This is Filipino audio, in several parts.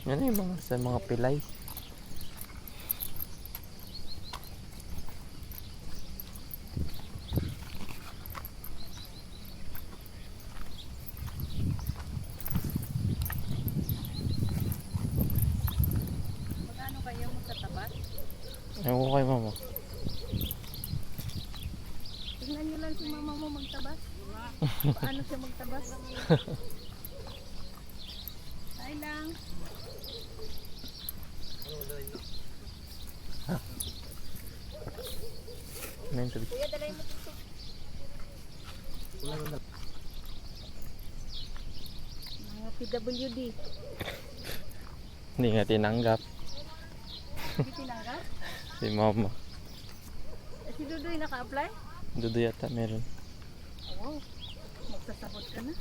Yan yung mga sa mga pilay. Magkano kayo mo sa tapat? Ewan ko kay mama. Tingnan nyo lang si mama mo magtabas. Paano siya magtabas? Ay lang. Ano yung tubig? Kuya, dalay mo dito. Mga PWD. Hindi nga tinanggap. Hindi tinanggap? Si mama. Si Dudoy naka-apply? Dudo yata meron. Oo. Magsasabot ka na.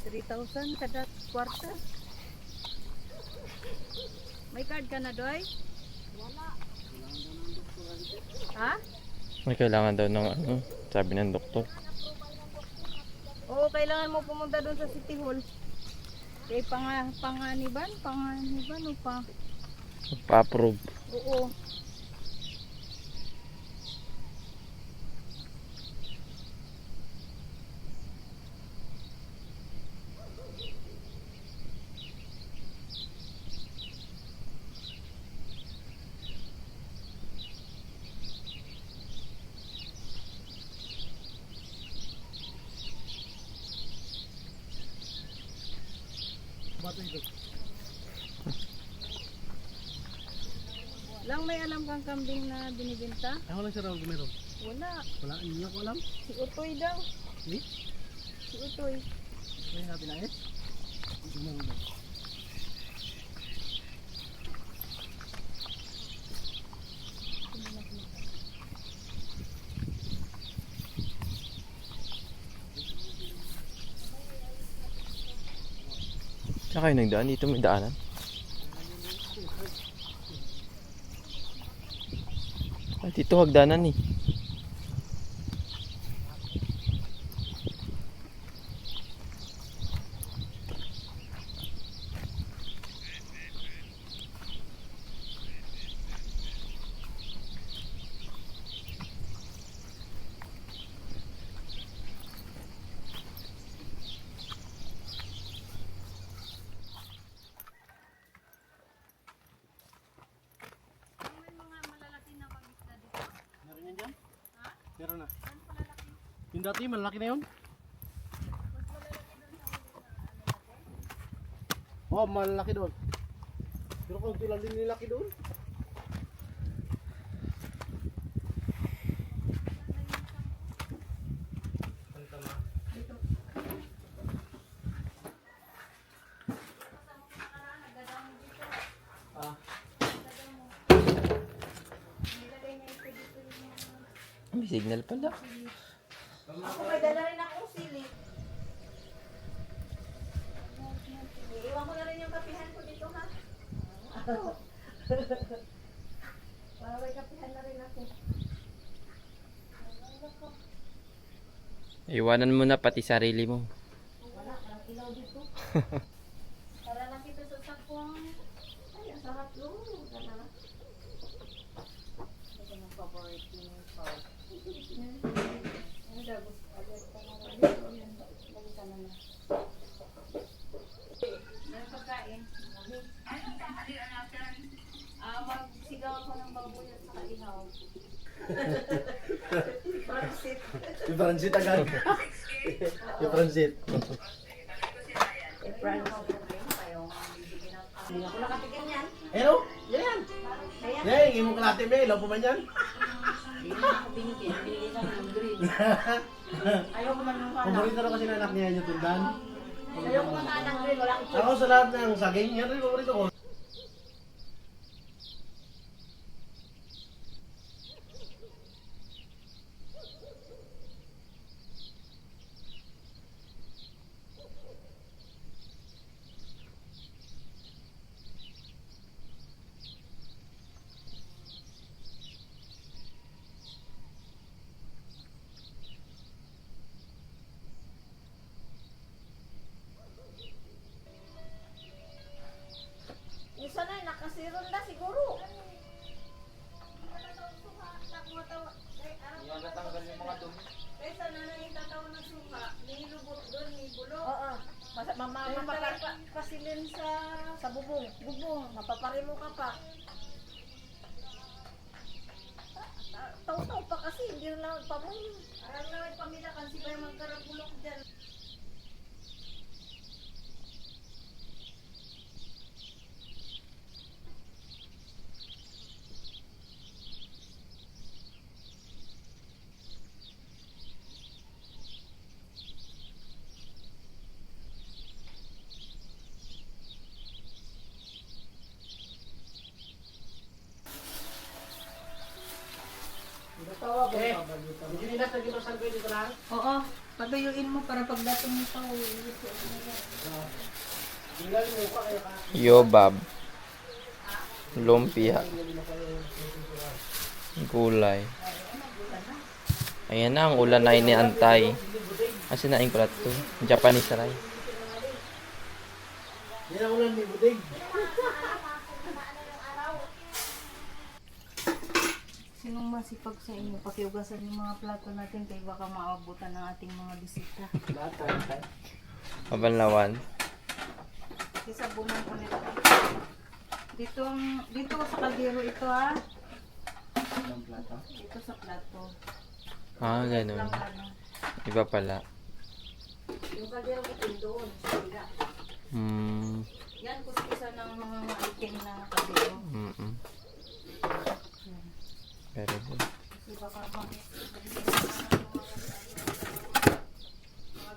3,000 kada kwarta. May card ka na, Doy? Wala. Ha? May kailangan daw ng ano, sabi ng doktor. Oo, kailangan mo pumunta doon sa City Hall. Kay panganiban o pa? Pa-approve. Oo. Lang may alam kang kambing na binibenta? Ako lang siya raw meron. Wala. Wala, hindi ako alam. Si Utoy daw. Hindi? Si Utoy. Kaya nga pinais. Hindi mo rin. Saan kayo nagdaan? Dito may daanan. Ay, dito hagdanan eh. May mga malalaki na pangisda dito. Meron yan dyan? Ha? Meron na. Saan malalaki? Yung dati, malaki na yun. Mas malalaki doon sa huli na ano natin. Oo, malaki doon. Pero kung lang din nilaki doon. May signal pala. Ako may dala rin akong sili. Iiwan ko na rin yung kapihan ko dito, ha? Para may kapihan na rin ako. Iwanan mo na pati sarili mo. Wala, parang ilaw dito. Para nakita sa sakwang. Ay, ang sarap yun. Gana na. Ito yung favorite yung sauce. Ang gabos. Agad ka na rin. Lagi ka na na. May pagkain. Magsigaw ako ng baboy at saka ihaw. Pansit. Yung Fransit agad. Yung Fransit. Hindi ako nakatikim yan. Hello? Yan yan. Kaya, Yan, hindi mo kalate may. Ilaw po man yan. hindi na ako binigyan. Binigyan lang ng green. Ayaw ko man ng kanak. Paborito na kasi ng anak niya yung tundan. Ayaw ko man ng green. Wala akong Ako sa lahat ng saging, yan rin paborito ko. Mamapapar pasilin sa bubong. Bubong, mapapare mo ka pa. Taw-taw pa kasi, hindi na lang pamoy. Aral na pamilya kasi pa yung magkarabulok dyan. Oo, patuyuin mo para pagdating mo pa. Yobab. Lumpia. Gulay. Ayan na ang ulan na iniantay. Kasi naing pala ito. Japanese rice. Yan ang ulan ni Budig. Sinong masipag sa inyo? Pakiugasan yung mga plato natin kaya baka maabutan ng ating mga bisita. Mabanlawan. Isabunan ko nito. Dito sa kaldero ito ha. Dito sa plato. Ah, ganun. Lang ano. Iba pala. Yung kaldero ito doon. Sa bila. Yan kusa ng mga itim na kaldero. Very good. Kasi baka mga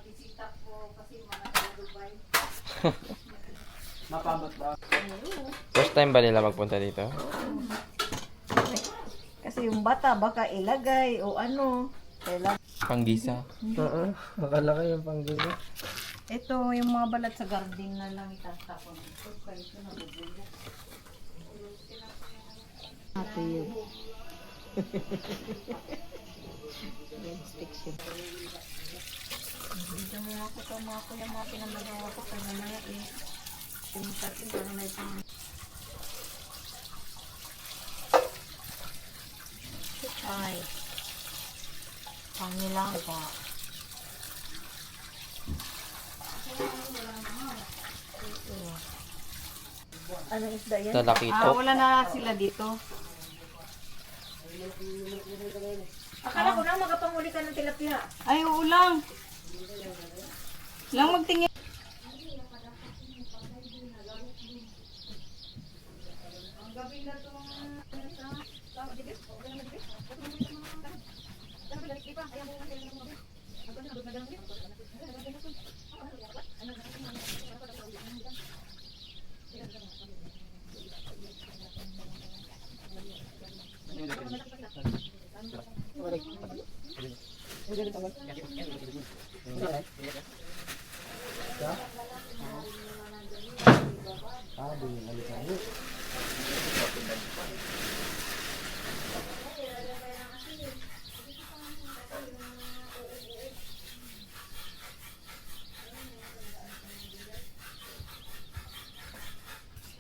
bisita ko kasi mga taga Dubai. Mapabot ba? First time ba nila magpunta dito? Kasi yung bata baka ilagay o ano. Kailangan. Panggisa. Oo. Makalaki yung panggisa. Ito yung mga balat sa garden na lang itatapon. Ito kayo ito nabubulok. Ate yun. Dito mo ako ito mga kuya mga pinamagawa ko kaya mamaya eh. Pinisatin para na itong ay pangilang pa. Ano isda yan? Talakito. Wala na sila dito. Akala ko na magpanguli ka ng tilapia. Ay, oo lang. Lang magtingin. Ang gabi na ito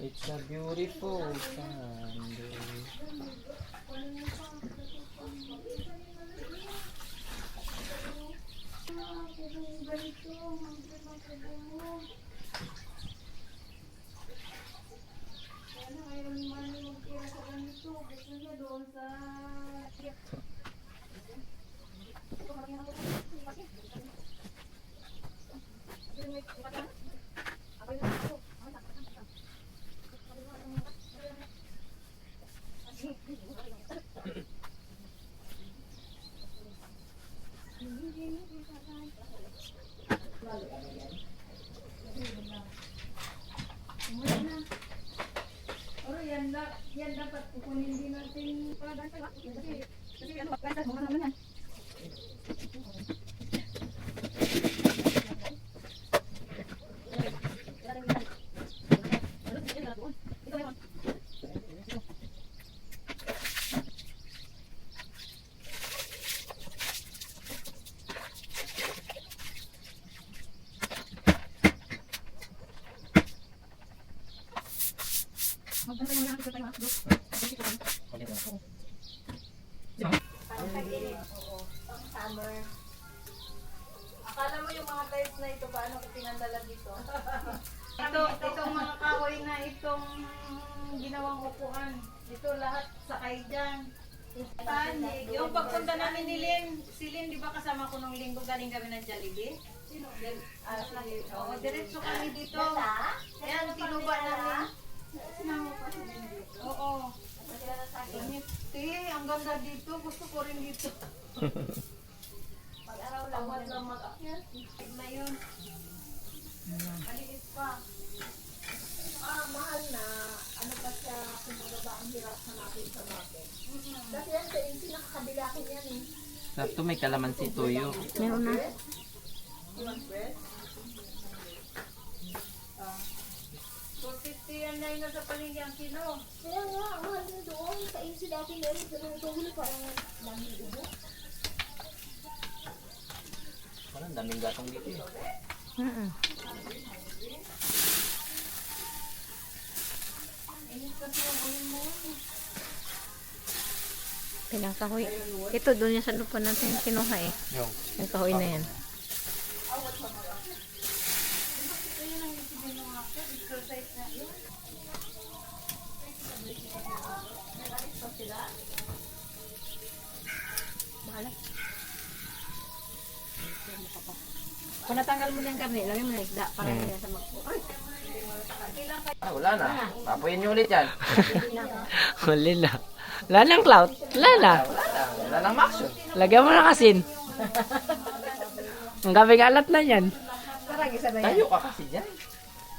It's a beautiful Sunday. Yan dapat kukunin din natin para kasi ano, kaya mo naman yan. Maganda mo na ako tayo, ha? Akala mo yung mga tiles na ito, paano ko pinandala dito? Itong mga kahoy na itong ginawang upuan. Ito lahat sakay dyan. Yung pagpunta namin ni Lynn, si Lynn, di ba kasama ko nung linggo galing kami ng Jollibee? Oo, diretso kami dito. Ayan, tinuba namin. Sinama pa si Lynn dito. Oo. Ang ganda dito. Gusto ko rin dito. Pag-araw lang, wala lang mag-akyat. Na yun. Maliit pa. Mahal na, ano pa siya, kumbaga ba ang hirap hanapin sa market. Kasi yan sa yung pinakakabilakin yan eh. Sakto may kalamansi tuyo. Meron na. So, 50 yan na yun sa paligyan ang kilo. Kaya nga, ang mahal na doon, sa AC dati meron, pero ito huli parang daming ubo. Parang daming gatong dito eh. Init kasi yung uling mo. Pinakahoy. Ito, doon yung sa lupa natin kinuha eh. Yung. Yung kahoy na yan. Ayun ang isipin ng ako. Exercise na yun. Bahala. Kung natanggal mo na yung karne, lagyan mo na isda para hindi sa magpo. Ah, wala na. Papuyin nyo ulit yan. Huli na. Wala nang clout. Wala na. Wala na. Wala nang maksyon. Lagyan mo na kasin. Ang gabing alat na yan. Parang isa na yan. Tayo ka kasi dyan.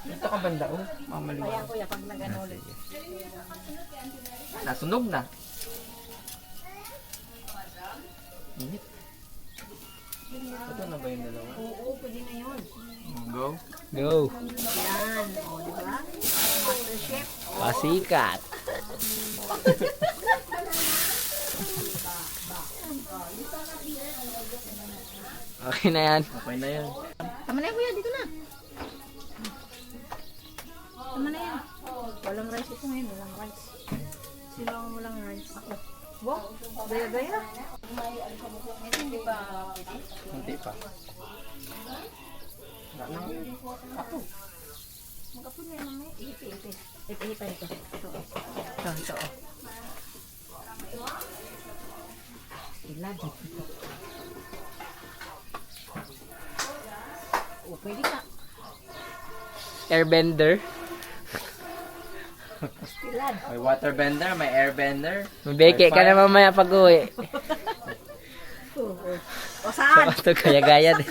Dito ka banda oh. Mamaliwan. Kaya kuya, pag nag-ano ulit. Nasunog na. Init. Ito na ba yung dalawa? Oo, pwede na yun. Go. Go. Yan. O, di ba? Master Chef. Pasikat. Okay na yan. Okay na yan. Tama na yan kuya, dito na. Tama na yan. Walang rice ito ngayon, walang rice. Sino ang walang rice? Ako. Wow, gaya-gaya. Hindi pa Hindi pa. Wala nang ako. Magkapun na yan mamaya. Ipi-ipi. Ipi-ipi ito. Ito. Ito. Ilad. O, pwede ka. Airbender. May water bender, may air bender. Mabeke ka na mamaya pag uwi. O saan? Ito kaya-gaya din.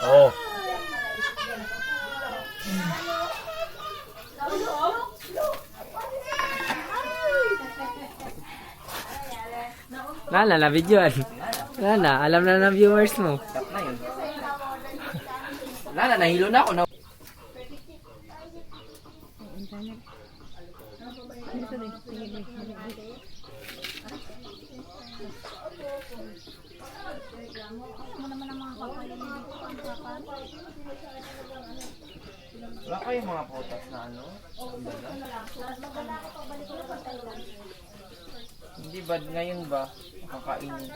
Oh. Lala na videoan. Lala, alam na ng viewers mo. Stop na yun. Wala na, nahilo na ako. Wala kayong mga potas na ano? Kumbaga? Hindi ba ngayon ba kakainin?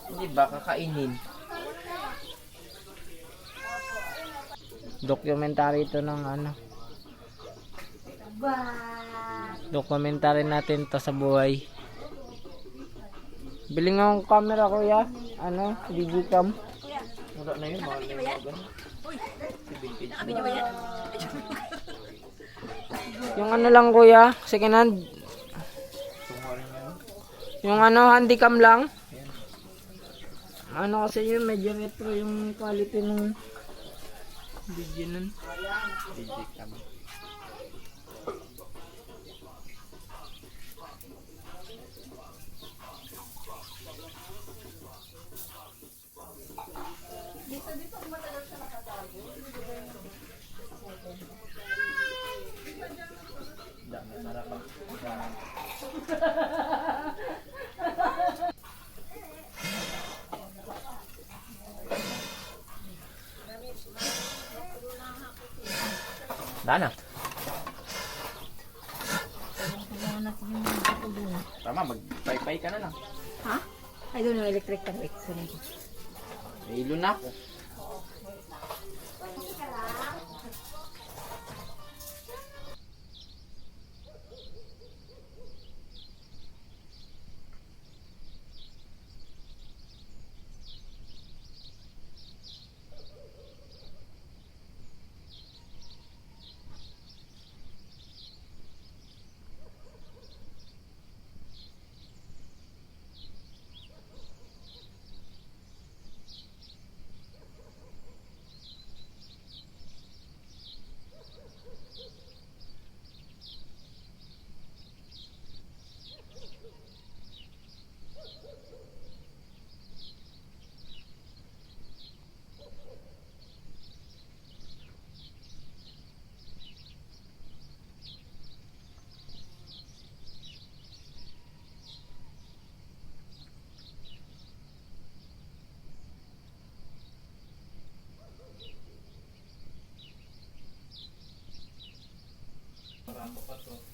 Hindi ba kakainin? Documentary ito ng ano. Documentary natin to sa buhay. Bili nga akong camera kuya. Ano? Digicam. Wala na yun, mahal na yung mga Yung ano lang kuya, second hand. Tumarin yun. Yung ano, handycam lang. Ano kasi yun, medyo retro yung quality ng video nun. Digicam. Dami, sarap ah. Dana. Tama, mag-pay-pay ka na lang. Ha? Ay, doon yung electric pan. Wait, sorry. May ilo na ako.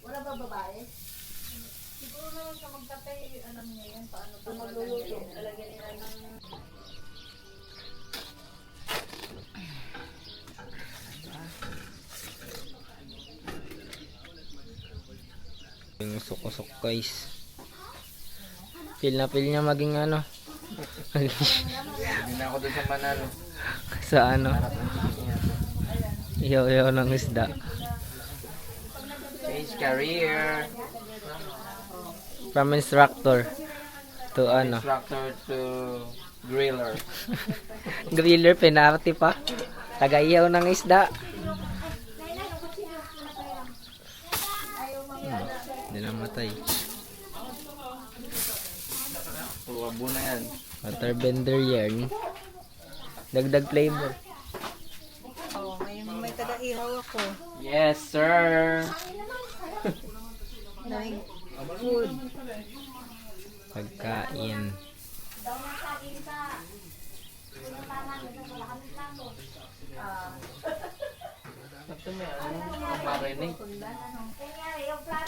Wala ba babae? Siguro naman sa magtatay, alam niya yan, paano pa magluluto. Lalagyan nila ng... Yung usok-usok guys. Feel niya maging ano. Hindi na ako doon sa Manalo. Sa ano? Iyaw-iyaw ng isda. Change career. From instructor to ano? Instructor to griller. Griller, penalty pa. Taga-iyaw ng isda. Hindi namatay. Puro na yan. Water bender yarn. Dagdag flavor. Oh, may taga-ihaw ako. Yes, sir. Daming food. Pagkain.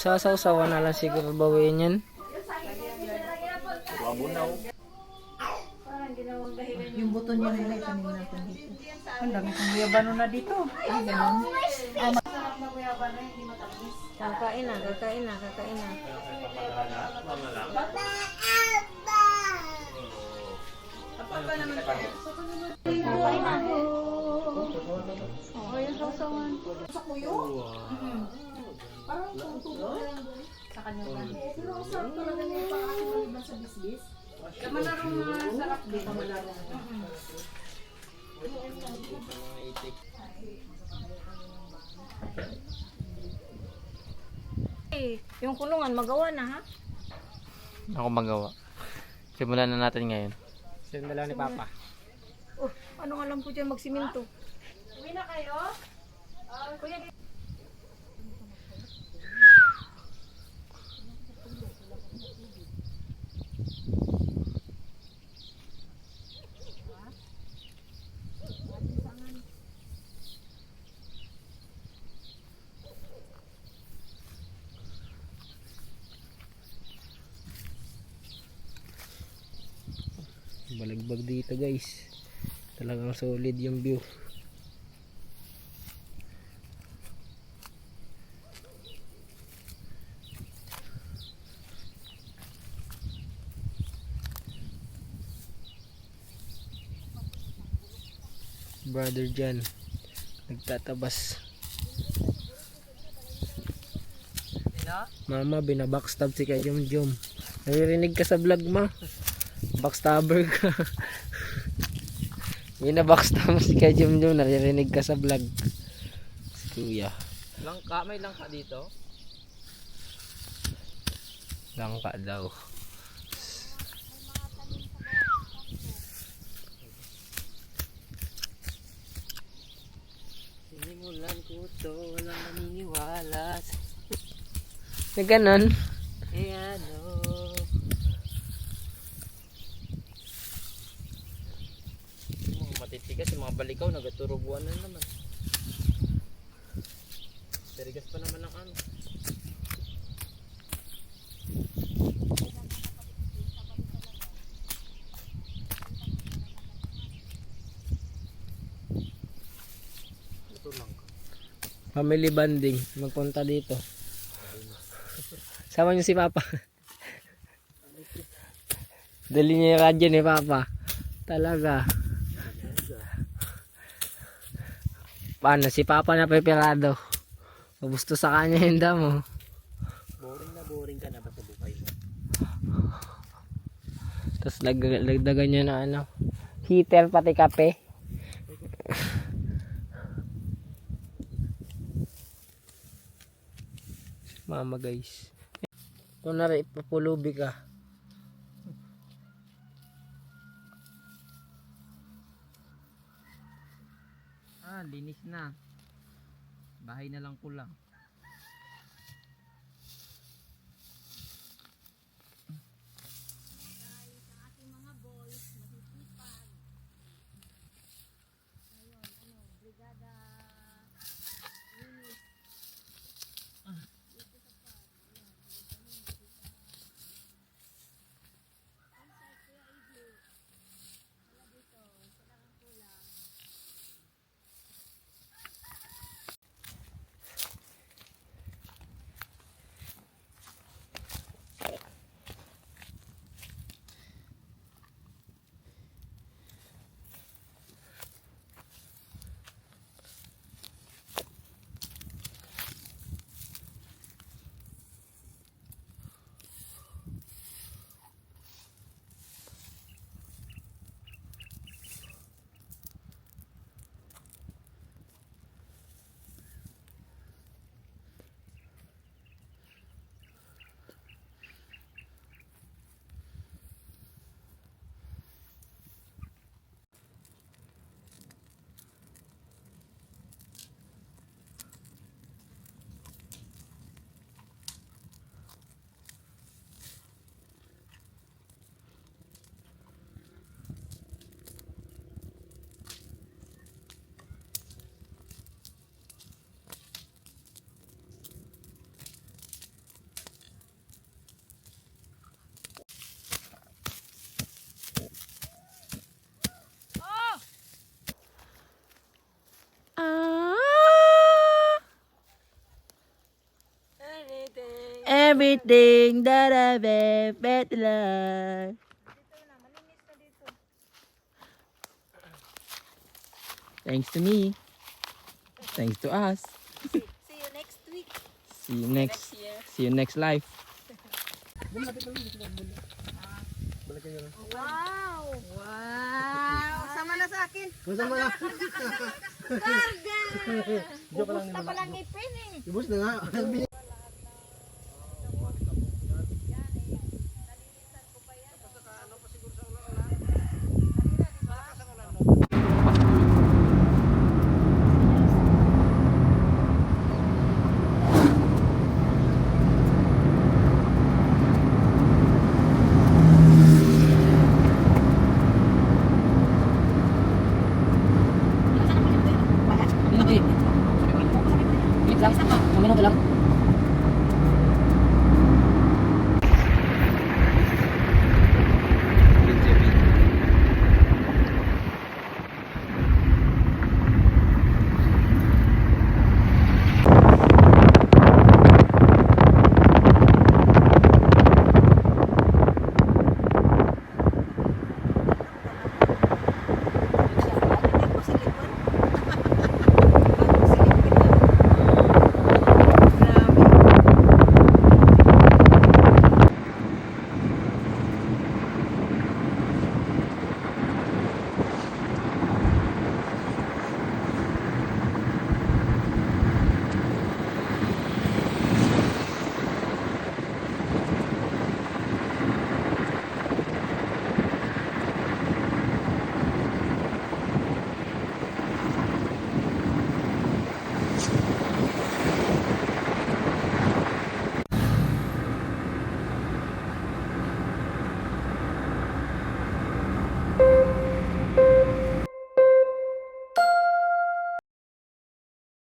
Sasaw-sawa na lang siguro bawiin yan. Yung buto niya rin ay tanim natin dito. Ang dami kong guyabano na dito. Ay, ganun. Masarap na guyabano, hindi matamis. Kakain na, kakain na, kakain na. Kapag pa naman tayo. Kakain na. Oo, yung sausawan. Sa kuyo? Parang tutubo na lang doon. Sa kanila. Pero ang sarap talaga niya yung pang-asin maliban sa bisbis. Kamanarong sarap din. Kamanarong. Eh, yung kulungan, magawa na ha? Ako magawa. Simulan na natin ngayon. Sinala ni Papa. Oh, anong alam ko dyan magsiminto? Uwi na kayo? Kuya, Balagbag dito guys. Talagang solid yung view. Brother Jan nagtatabas. Mama, binabackstab si Kay Jom Jom. Naririnig ka sa vlog ma. Backstabber ka. Binabackstab si Kay Jom Jom. Naririnig ka sa vlog. Si Kuya. Langka, may langka dito? Langka daw. Sinimulan ko to, walang naniniwala. Na ganon? Eh ano? Mga matitigas, yung mga balikaw, nagaturubuan na naman. Terigas pa naman ng ano. Family bonding. Magpunta dito. Sama niyo si Papa. Dali niya yung radyo ni Papa. Talaga. Paano? Si Papa na preparado. Gusto sa kanya yung damo. Boring ka na ba sa buhay mo? Tapos lagdagan niya na ano. Heater pati kape. Mama guys. Ito na rin ipapulubi ka. Linis na. Bahay na lang kulang. Everything that I've ever learned. Thanks to me. Thanks to us. See you next week. See you next life. Wow! Wow! Sama na sa akin. Masama na. Karga! Joke lang Gusto pa lang ipin eh. Ibus na nga.